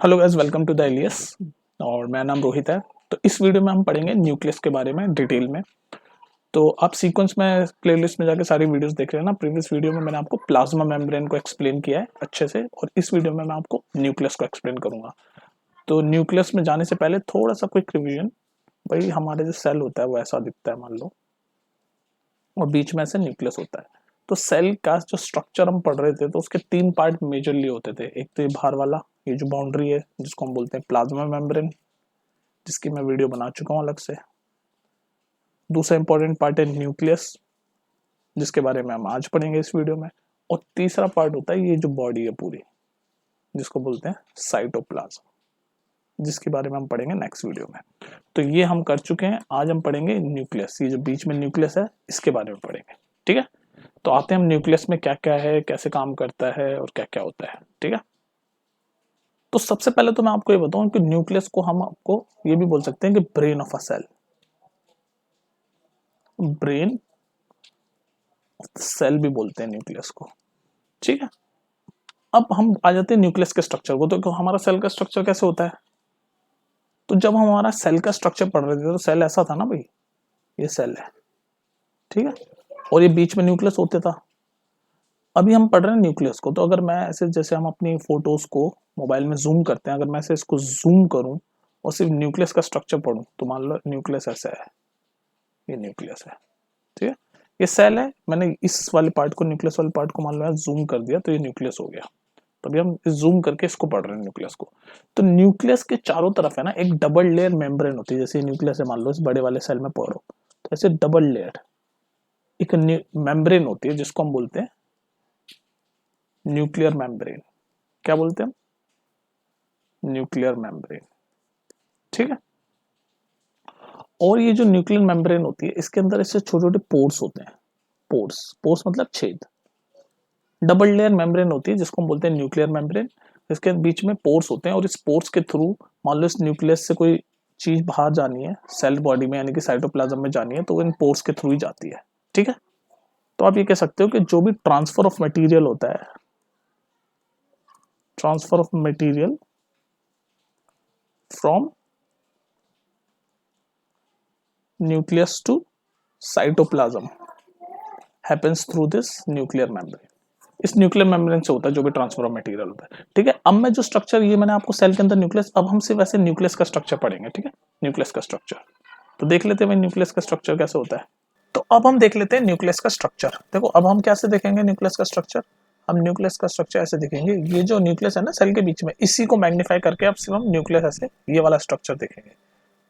Hello guys, welcome to the Elias. और मेरा नाम रोहित है। तो इस वीडियो में हम पढ़ेंगे न्यूक्लियस के बारे में डिटेल में। तो आप सीक्वेंस में प्लेलिस्ट में जाके सारी वीडियोस देख रहे हैं ना। प्रीवियस वीडियो में मैंने आपको प्लाज्मा मेम्ब्रेन को एक्सप्लेन किया है अच्छे से, और इस वीडियो में मैं आपको न्यूक्लियस को एक्सप्लेन करूंगा। तो न्यूक्लियस में जाने से पहले थोड़ा सा क्विक रिवीजन। भाई हमारे जो सेल होता है वो ऐसा दिखता है मान लो, और बीच में ऐसे न्यूक्लियस होता है। तो सेल का जो स्ट्रक्चर हम पढ़ रहे थे तो उसके तीन पार्ट मेजरली होते थे। एक तो ये बाहर वाला, ये जो बाउंड्री है जिसको हम बोलते हैं प्लाज्मा मेम्ब्रेन, जिसकी मैं वीडियो बना चुका हूँ अलग से। दूसरा इंपॉर्टेंट पार्ट है न्यूक्लियस, जिसके बारे में हम आज पढ़ेंगे इस वीडियो में। और तीसरा पार्ट होता है ये जो बॉडी है पूरी, जिसको बोलते हैं साइटोप्लाज्म, जिसके बारे में हम पढ़ेंगे नेक्स्ट वीडियो में। तो ये हम कर चुके हैं। आज हम पढ़ेंगे न्यूक्लियस, ये जो बीच में न्यूक्लियस है इसके बारे में पढ़ेंगे। ठीक है, तो आते हैं हम न्यूक्लियस में क्या क्या है, कैसे काम करता है और क्या क्या होता है। ठीक है, तो सबसे पहले तो मैं आपको ये बताऊं कि न्यूक्लियस को हम आपको ये भी बोल सकते हैं कि brain of a cell, brain of cell भी बोलते हैं न्यूक्लियस को। ठीक है, अब हम आ जाते हैं न्यूक्लियस के स्ट्रक्चर को। तो हमारा सेल का स्ट्रक्चर कैसे होता है? तो जब हम हमारा सेल का स्ट्रक्चर पढ़ रहे थे तो सेल ऐसा था ना भाई, ये सेल है। ठीक है, और ये बीच में न्यूक्लियस होते था। अभी हम पढ़ रहे हैं न्यूक्लियस को। तो अगर मैं ऐसे, जैसे हम अपनी फोटोज को मोबाइल में जूम करते हैं, अगर मैं ऐसे इसको जूम करूं और सिर्फ न्यूक्लियस का स्ट्रक्चर पढ़ूं तो मान लो न्यूक्लियस ऐसा है, ये न्यूक्लियस है। ठीक है, ये सेल है, मैंने इस वाले पार्ट को, न्यूक्लियस वाले पार्ट को मान लो जूम कर दिया तो ये न्यूक्लियस हो गया। तभी हम जूम करके इसको पढ़ रहे हैं न्यूक्लियस को। तो न्यूक्लियस के चारों तरफ है ना एक डबल लेयर मेम्ब्रेन होती है। जैसे न्यूक्लियस है मान लो, इस बड़े वाले सेल में पढ़ो तो ऐसे डबल लेयर एक मेम्ब्रेन होती है, जिसको हम बोलते हैं न्यूक्लियर मेम्ब्रेन। क्या बोलते हैं? Nuclear membrane. ठीक है, और ये जो न्यूक्लियर मेम्ब्रेन होती है इसके अंदर ऐसे छोटे छोटे पोर्स होते हैं। पोर्स, पोर्स मतलब छेद। डबल लेयर मेम्ब्रेन होती है जिसको हम बोलते हैं न्यूक्लियर मेम्ब्रेन। इसके बीच में पोर्स होते हैं, और इस पोर्स के थ्रू मान लो इस न्यूक्लियस से कोई चीज बाहर जानी है सेल बॉडी में, यानी कि साइटोप्लाज्म में जानी है, तो वो इन पोर्स के थ्रू ही जाती है। ठीक है, तो आप ये कह सकते हो कि जो भी ट्रांसफर ऑफ मटेरियल होता है, transfer of material from nucleus to cytoplasm happens through this nuclear membrane. इस न्यूक्लियर मेम्ब्रेन से होता है जो भी ट्रांसफर ऑफ मटेरियल होता है। ठीक है, अब मैं जो स्ट्रक्चर, ये मैंने आपको सेल के अंदर न्यूक्लियस, अब हम सिर्फ ऐसे न्यूक्लियस का स्ट्रक्चर पढ़ेंगे। ठीक है, न्यूक्लियस का स्ट्रक्चर तो देख लेते हैं न्यूक्लियस का स्ट्रक्चर कैसे होता है। तो अब हम देख लेते हैं न्यूक्लियस का स्ट्रक्चर। देखो अब हम कैसे देखेंगे न्यूक्लियस का स्ट्रक्चर। हम न्यूक्लियस का स्ट्रक्चर ऐसे देखेंगे, ये जो न्यूक्लियस है ना सेल के बीच में, इसी को मैग्नीफाई करके अब सिर्फ हम न्यूक्लियस ऐसे ये वाला स्ट्रक्चर देखेंगे।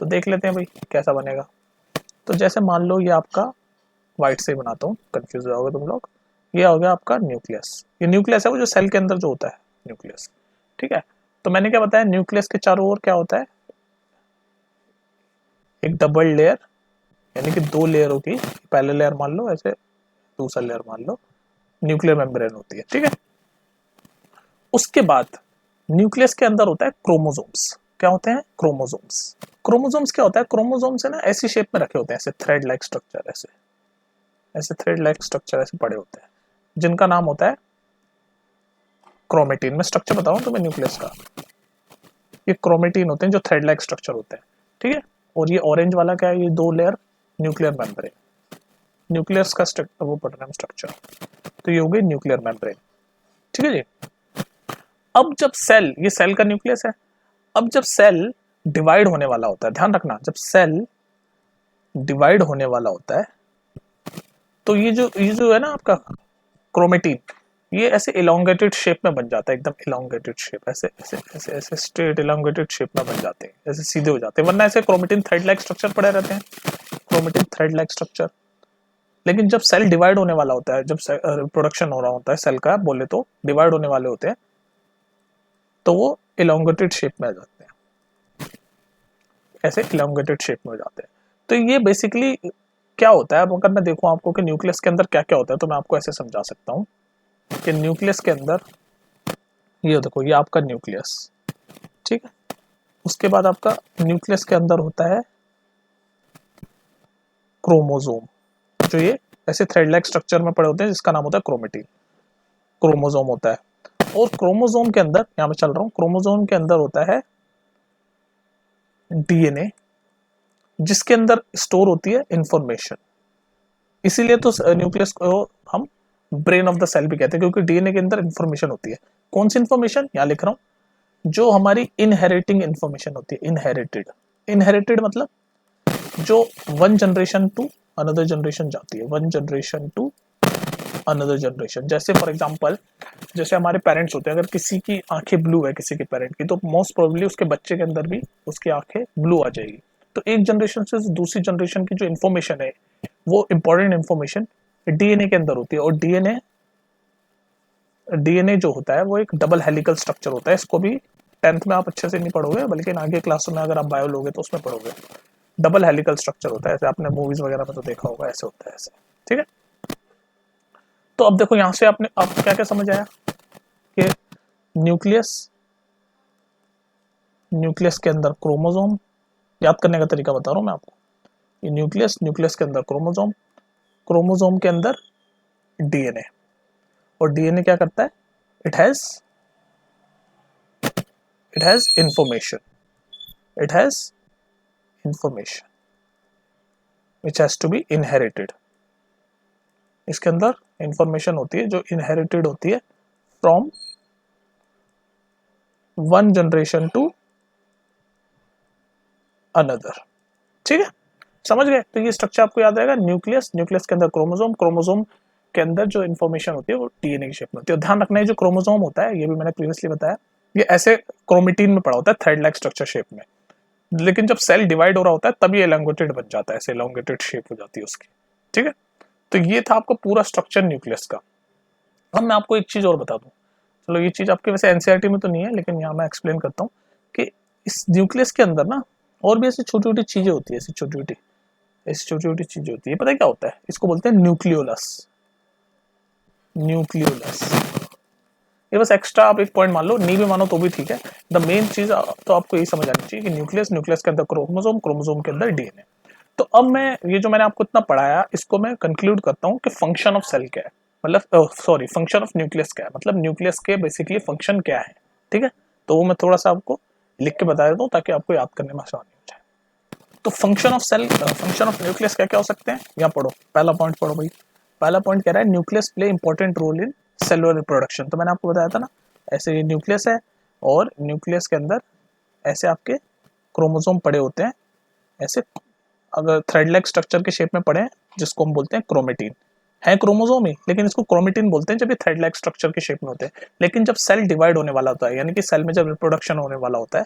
तो देख लेते हैं भाई कैसा बनेगा। तो जैसे मान लो ये आपका, व्हाइट से बनाता हूँ, कंफ्यूज हो जाओगे तुम लोग। ये हो गया आपका न्यूक्लियस। ये न्यूक्लियस है वो जो सेल के अंदर जो होता है न्यूक्लियस। ठीक है, तो मैंने क्या बताया, न्यूक्लियस के चारों ओर क्या होता है, एक डबल लेयर, यानी कि दो लेयर होगी। पहले लेयर मान लो ऐसे, दूसरा लेयर मान लो, न्यूक्लियर मेम्ब्रेन होती है। ठीक है, उसके बाद न्यूक्लियस के अंदर होता है क्रोमोसोम्स। क्या होते हैं? क्रोमोसोम्स। क्रोमोसोम्स क्या होता है? क्रोमोसोम्स है ना ऐसी शेप में रखे होते हैं, ऐसे थ्रेड लाइक स्ट्रक्चर, ऐसे ऐसे थ्रेड लाइक स्ट्रक्चर ऐसे पड़े होते हैं, जिनका नाम होता है क्रोमेटिन। मैं स्ट्रक्चर बताऊं तुम्हें न्यूक्लियस का, ये क्रोमेटिन होते हैं जो थ्रेड लाइक स्ट्रक्चर होते हैं। ठीक है, और ये ऑरेंज वाला क्या है, ये दो लेयर न्यूक्लियर मेम्ब्रेन। न्यूक्लियस का वो पढ़ रहे हैं स्ट्रक्चर, तो ये हो गई न्यूक्लियर मेम्ब्रेन। ठीक है जी। अब जब सेल, ये सेल का न्यूक्लियस है, अब जब सेल डिवाइड होने वाला होता है, ध्यान रखना, जब सेल डिवाइड होने वाला होता है तो ये जो है ना आपका क्रोमेटिन, ये ऐसे इलोंगेटेड शेप में बन जाता है, एकदम इलोंगेटेड शेप, ऐसे ऐसे ऐसे ऐसे स्ट्रेट इलोंगेटेड शेप में बन जाते हैं, ऐसे सीधे हो जाते हैं। वरना ऐसे क्रोमेटिन थ्रेड लाइक स्ट्रक्चर पड़े रहते हैं, क्रोमेटिन थ्रेड लाइक स्ट्रक्चर। लेकिन जब सेल डिवाइड होने वाला होता है, जब प्रोडक्शन हो रहा होता है सेल का, बोले तो डिवाइड होने वाले होते हैं, तो वो इलोंगेटेड शेप में आ जाते हैं, ऐसे इलोंगेटेड शेप में हो जाते हैं। तो ये बेसिकली क्या होता है, अब अगर मैं देखूं आपको कि न्यूक्लियस के अंदर क्या क्या होता है, तो मैं आपको ऐसे समझा सकता हूँ कि न्यूक्लियस के अंदर, ये देखो ये आपका न्यूक्लियस। ठीक है, उसके बाद आपका न्यूक्लियस के अंदर होता है क्रोमोसोम, जो ये ऐसे थ्रेड लाइक स्ट्रक्चर में पड़े होते हैं, जिसका नाम होता है क्रोमेटिन, क्रोमोसोम होता है। और क्रोमोसोम के अंदर, यहाँ मैं चल रहा हूँ, क्रोमोसोम के अंदर होता है डीएनए, जिसके अंदर स्टोर होती है इंफॉर्मेशन। इसीलिए तो न्यूक्लियस को हम ब्रेन ऑफ द सेल भी कहते हैं, क्योंकि डीएनए के अंदर इंफॉर्मेशन होती है। कौन सी इंफॉर्मेशन, यहाँ लिख रहा हूं, जो हमारी इनहेरिटिंग इंफॉर्मेशन होती है। इनहेरिटेड, इनहेरिटेड मतलब जो one generation to another generation जाती है, one generation to another generation. जैसे फॉर एग्जांपल, जैसे हमारे पेरेंट्स होते हैं, अगर किसी की आंखें ब्लू है किसी के पेरेंट की, तो मोस्ट प्रोबेबली उसके बच्चे के अंदर भी उसकी आंखें ब्लू आ जाएगी। तो एक जनरेशन से दूसरी जनरेशन की जो इन्फॉर्मेशन है, वो इंपॉर्टेंट इन्फॉर्मेशन डीएनए के अंदर होती है। और डीएनए डीएनए जो होता है वो एक डबल हेलिकल स्ट्रक्चर होता है। इसको भी 10th में आप अच्छे से नहीं पढ़ोगे, बल्कि आगे क्लासों में अगर आप बायो लोगे तो उसमें पढ़ोगे। डबल हेलिकल स्ट्रक्चर होता है, ऐसे आपने मूवीज वगैरह में तो देखा होगा, ऐसे होता है ऐसे, ठीक है। तो अब देखो यहाँ से आपने आपको क्या क्या समझ आया कि न्यूक्लियस, न्यूक्लियस के अंदर क्रोमोसोम, याद करने का तरीका बता रहा हूँ मैं आपको। ये न्यूक्लियस, न्यूक्लियस के अंदर क्रोमोसोम, क्रोमोसोम के अंदर डीएनए, और डीएनए क्या करता है, it has information, it has information which has to be inherited. इसके अंदर इंफॉर्मेशन होती है जो इनहेरिटेड होती है from one generation to another, ठीक है, समझ गए। तो ये स्ट्रक्चर आपको याद रहेगा, न्यूक्लियस, न्यूक्लियस के अंदर क्रोमोसोम, क्रोमोसोम के अंदर जो इन्फॉर्मेशन होती है वो डीएनए की शेप में होती है। ध्यान रखना है जो क्रोमोसोम होता है, ये भी मैंने प्रीवियसली बताया, ये ऐसे क्रोमेटिन में पड़ा होता है थ्रेड लाइक स्ट्रक्चर शेप में, लेकिन जब सेल डिवाइड हो रहा होता है तभी एलोंगेटेड बन जाता है, ऐसे एलोंगेटेड शेप हो जाती है उसकी, ठीक है। तो ये था आपका पूरा स्ट्रक्चर न्यूक्लियस का। अब मैं आपको एक चीज और बता दूं, चलो ये चीज आपके वैसे एनसीईआरटी में तो नहीं है, लेकिन यहाँ मैं एक्सप्लेन करता हूँ कि इस न्यूक्लियस के अंदर ना और भी ऐसी छोटी छोटी चीजें होती है, ऐसी छोटी छोटी, ऐसी छोटी छोटी चीजें होती है। पता है क्या होता है, इसको बोलते हैं न्यूक्लियोलस, न्यूक्लियोलस। ये बस एक्स्ट्रा आप एक पॉइंट मान लो, नहीं भी मानो तो भी ठीक है। द मेन चीज तो आपको यही समझ आनी चाहिए कि न्यूक्लियस, न्यूक्लियस के अंदर क्रोमोसोम, क्रोमोसोम के अंदर डीएनए। तो अब मैं ये जो मैंने आपको इतना पढ़ाया, इसको मैं कंक्लूड करता हूँ कि फंक्शन ऑफ सेल क्या है, मतलब सॉरी फंक्शन ऑफ न्यूक्लियस क्या है, मतलब न्यूक्लियस के बेसिकली फंक्शन क्या है, ठीक है। तो वो मैं थोड़ा सा आपको लिख के बता देता हूँ ताकि आपको याद करने में आसानी हो जाए। तो function of cell, function of nucleus क्या क्या हो सकते हैं, यहाँ पढ़ो, पहला पॉइंट पढ़ो भाई। पहला पॉइंट कह रहा है nucleus play important role in cellular reproduction. तो मैंने आपको बताया था ना, ऐसे ये न्यूक्लियस है और न्यूक्लियस के अंदर ऐसे आपके क्रोमोसोम पड़े होते हैं, ऐसे अगर थ्रेड लाइक स्ट्रक्चर के शेप में पड़े हैं, जिसको हम बोलते हैं क्रोमेटिन। है क्रोमोसोम ही, लेकिन इसको क्रोमेटिन बोलते हैं जब ये थ्रेड लाइक स्ट्रक्चर के शेप में होते हैं। लेकिन जब सेल डिवाइड होने वाला होता है, यानी कि सेल में जब रिप्रोडक्शन होने वाला होता है,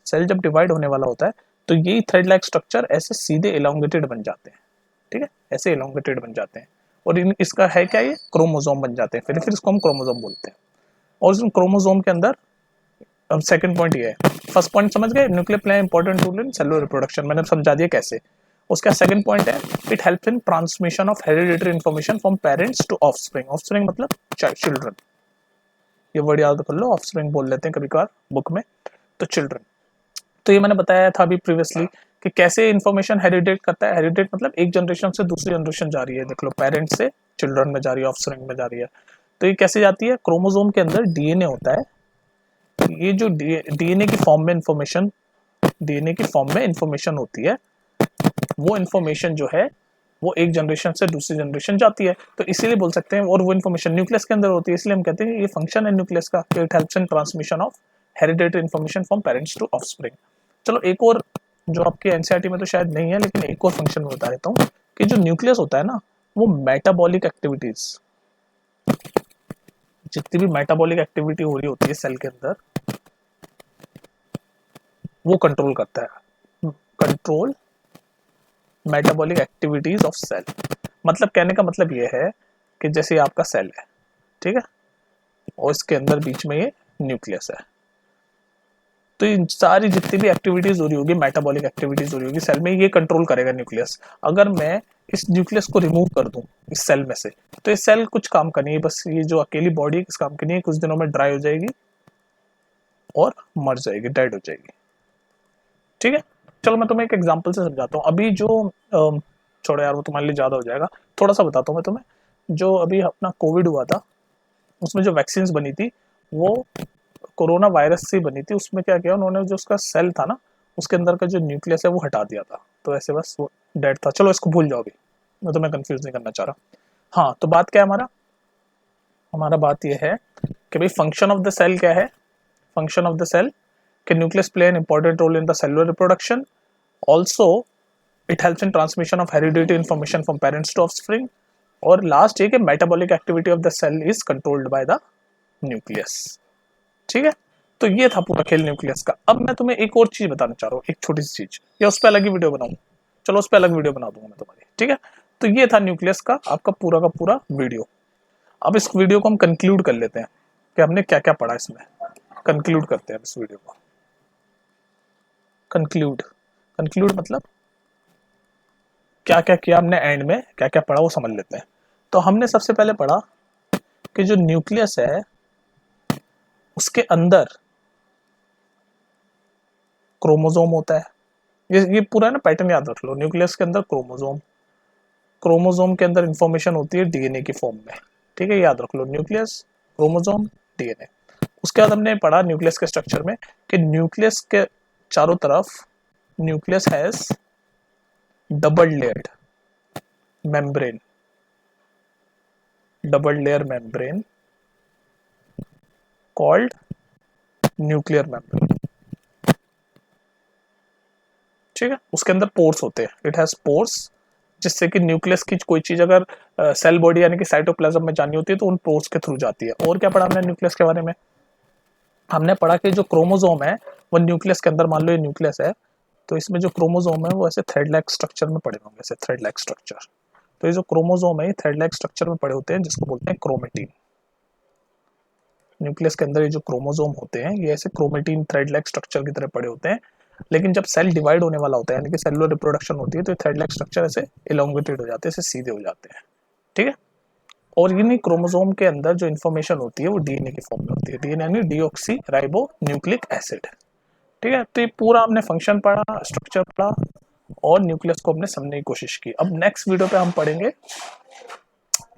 सेल जब डिवाइड होने वाला होता है, तो यही थ्रेड लाइक स्ट्रक्चर ऐसे सीधे एलोंगेटेड बन जाते हैं, ठीक है, ऐसे एलोंगेटेड बन जाते हैं। और इसका है क्या, ये क्रोमोसोम बन जाते हैं, फिर इसको हम क्रोमोसोम बोलते हैं। और इस क्रोमोसोम के अंदर, अब सेकंड पॉइंट ये है, फर्स्ट पॉइंट समझ गए, nuclear play important role in cellular reproduction, मैंने समझा दिया कैसे। उसका सेकंड पॉइंट है, it helps in transmission of hereditary information from parents to offspring. Offspring मतलब चिल्ड्रन, ये वर्ड याद कर लो, ऑफस्प्रिंग बोल लेते हैं कभी कभार बुक में, तो चिल्ड्रन। तो ये मैंने बताया था अभी प्रीवियसली कि कैसे इन्फॉर्मेशन हेरिडेट करता है। हेरिडेट मतलब एक जनरेशन से दूसरी जनरेशन जा रही है, देख लो पेरेंट्स से चिल्ड्रन में जा रही है, ऑफस्प्रिंग में जा रही है। तो ये कैसे जाती है, क्रोमोसोम के अंदर डीएनए होता है, ये जो डीएनए की फॉर्म में इंफॉर्मेशन, डीएनए की फॉर्म में इंफॉर्मेशन होती है, वो इंफॉर्मेशन जो है वो एक जनरेशन से दूसरी जनरेशन जाती है। तो इसीलिए बोल सकते हैं, और वो इंफॉर्मेशन न्यूक्लियस के अंदर होती है, इसलिए हम कहते हैं ये फंक्शन है न्यूक्लियस का, it helps in transmission of hereditary information from parents to offspring. चलो एक और जो आपके एनसीईआरटी में तो शायद नहीं है, लेकिन एक और फंक्शन में बता देता हूँ कि जो न्यूक्लियस होता है ना, वो मेटाबॉलिक एक्टिविटीज, जितनी भी मेटाबॉलिक एक्टिविटी हो रही होती है सेल के अंदर, वो कंट्रोल करता है, control metabolic activities of cell. मतलब कहने का मतलब ये है कि जैसे आपका सेल है, ठीक है, और इसके अंदर बीच में ये न्यूक्लियस है, तो इन सारी जितनी भी एक्टिविटीज हो रही होगी, मेटाबॉलिक एक्टिविटीज हो रही होगी सेल में, ये कंट्रोल करेगा न्यूक्लियस। अगर मैं इस न्यूक्लियस को रिमूव कर दूं इस सेल में से, तो ये सेल कुछ काम का नहीं है, बस ये जो अकेली बॉडी है किस काम की नहीं है, कुछ दिनों में ड्राई हो जाएगी और मर जाएगी, डेड हो जाएगी, ठीक है। चलो मैं तुम्हें एक एग्जांपल से समझाता हूँ। अभी जो छोड़ो यार, वो तुम्हारे लिए ज्यादा हो जाएगा, थोड़ा सा बताता हूँ मैं तुम्हें। जो अभी अपना कोविड हुआ था, उसमें जो वैक्सीन बनी थी, वो कोरोना वायरस से बनी थी। उसमें क्या किया उन्होंने, जो उसका सेल था ना, उसके अंदर का जो न्यूक्लियस है वो हटा दिया था, तो ऐसे बस वो डेड था। चलो इसको भूल जाओ अभी, मैं तुम्हें कंफ्यूज नहीं करना चाह रहा। हाँ, तो बात क्या है हमारा, हमारा बात ये है कि भाई फंक्शन ऑफ द सेल क्या है। फंक्शन ऑफ द सेल कि nucleus play an important role in the cellular reproduction, also it helps in transmission of heredity information from parents to offspring, और लास्ट ये कि metabolic activity of the cell is controlled by the nucleus. ठीक है, तो ये था पूरा खेल न्यूक्लियस का। अब मैं तुम्हें एक और चीज बताना चाह रहा हूँ, एक छोटी सी चीज, या उस पर अलग ही वीडियो बनाऊं, चलो उस पर अलग वीडियो बना दूंगा मैं तुम्हारी। ठीक है, तो ये था न्यूक्लियस का पूरा वीडियो। अब इस वीडियो को हम कंक्लूड कर लेते हैं कि हमने क्या क्या पढ़ा इसमें। कंक्लूड करते हैं इस वीडियो को। कंक्लूड, कंक्लूड मतलब क्या क्या किया हमने, एंड में क्या क्या पढ़ा वो समझ लेते हैं। तो हमने सबसे पहले पढ़ा कि जो न्यूक्लियस है उसके अंदर क्रोमोसोम होता है। ये पूरा है ना, पैटर्न याद रख लो। न्यूक्लियस के अंदर क्रोमोसोम, क्रोमोसोम के अंदर इंफॉर्मेशन होती है डीएनए की फॉर्म में। ठीक है, याद रख लो, न्यूक्लियस, क्रोमोसोम, डीएनए। उसके बाद हमने पढ़ा न्यूक्लियस के स्ट्रक्चर में कि न्यूक्लियस के चारों तरफ nucleus has double layered membrane, double layer membrane called nuclear membrane. ठीक है, उसके अंदर पोर्स होते हैं, इट हैज पोर्स, जिससे कि न्यूक्लियस की कोई चीज अगर सेल बॉडी यानी कि साइटोप्लाज्म में जानी होती है तो उन पोर्स के थ्रू जाती है। और क्या पढ़ा हमने न्यूक्लियस के बारे में, हमने पढ़ा कि जो क्रोमोसोम है वो न्यूक्लियस के अंदर, मान लो ये न्यूक्लियस है, तो इसमें जो क्रोमोसोम है वो ऐसे थ्रेड लाइक स्ट्रक्चर में पड़े होंगे, ऐसे थ्रेड लाइक स्ट्रक्चर। तो ये जो क्रोमोसोम है ये थ्रेड लाइक स्ट्रक्चर में पड़े होते हैं, जिसको बोलते हैं क्रोमेटिन। न्यूक्लियस के अंदर ये जो क्रोमोसोम होते हैं ये ऐसे क्रोमेटिन थ्रेड लाइक स्ट्रक्चर की तरह पड़े होते हैं। लेकिन जब सेल डिवाइड होने वाला होता है, यानी कि सेलुलर रिप्रोडक्शन होती है, तो थ्रेड लाइक स्ट्रक्चर ऐसे इलोंगेटेड हो जाते हैं, ऐसे सीधे हो जाते हैं। ठीक है, और इन्हीं क्रोमोसोम के अंदर जो इन्फॉर्मेशन होती है वो डीएनए की फॉर्म में होती है। डीएनए यानी डीऑक्सी राइबो न्यूक्लिक एसिड। ठीक है, तो ये पूरा हमने फंक्शन पढ़ा, स्ट्रक्चर पढ़ा, और न्यूक्लियस को हमने समझने की कोशिश की। अब नेक्स्ट वीडियो पे हम पढ़ेंगे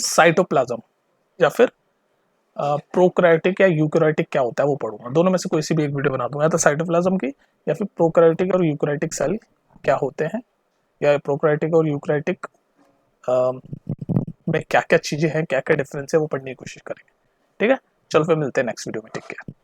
साइटोप्लाज्म, या फिर प्रोकैरियोटिक या यूकैरियोटिक क्या होता है वो पढ़ूंगा। दोनों में से कोई सी भी एक वीडियो बना दूंगा, या तो साइटोप्लाज्म की, या फिर प्रोकैरियोटिक और यूकैरियोटिक सेल क्या होते हैं, या प्रोकैरियोटिक और यूकैरियोटिक में क्या क्या चीजें हैं, क्या क्या डिफरेंस है, वो पढ़ने की कोशिश करेंगे। ठीक है, चलो फिर मिलते हैं नेक्स्ट वीडियो में। Take care.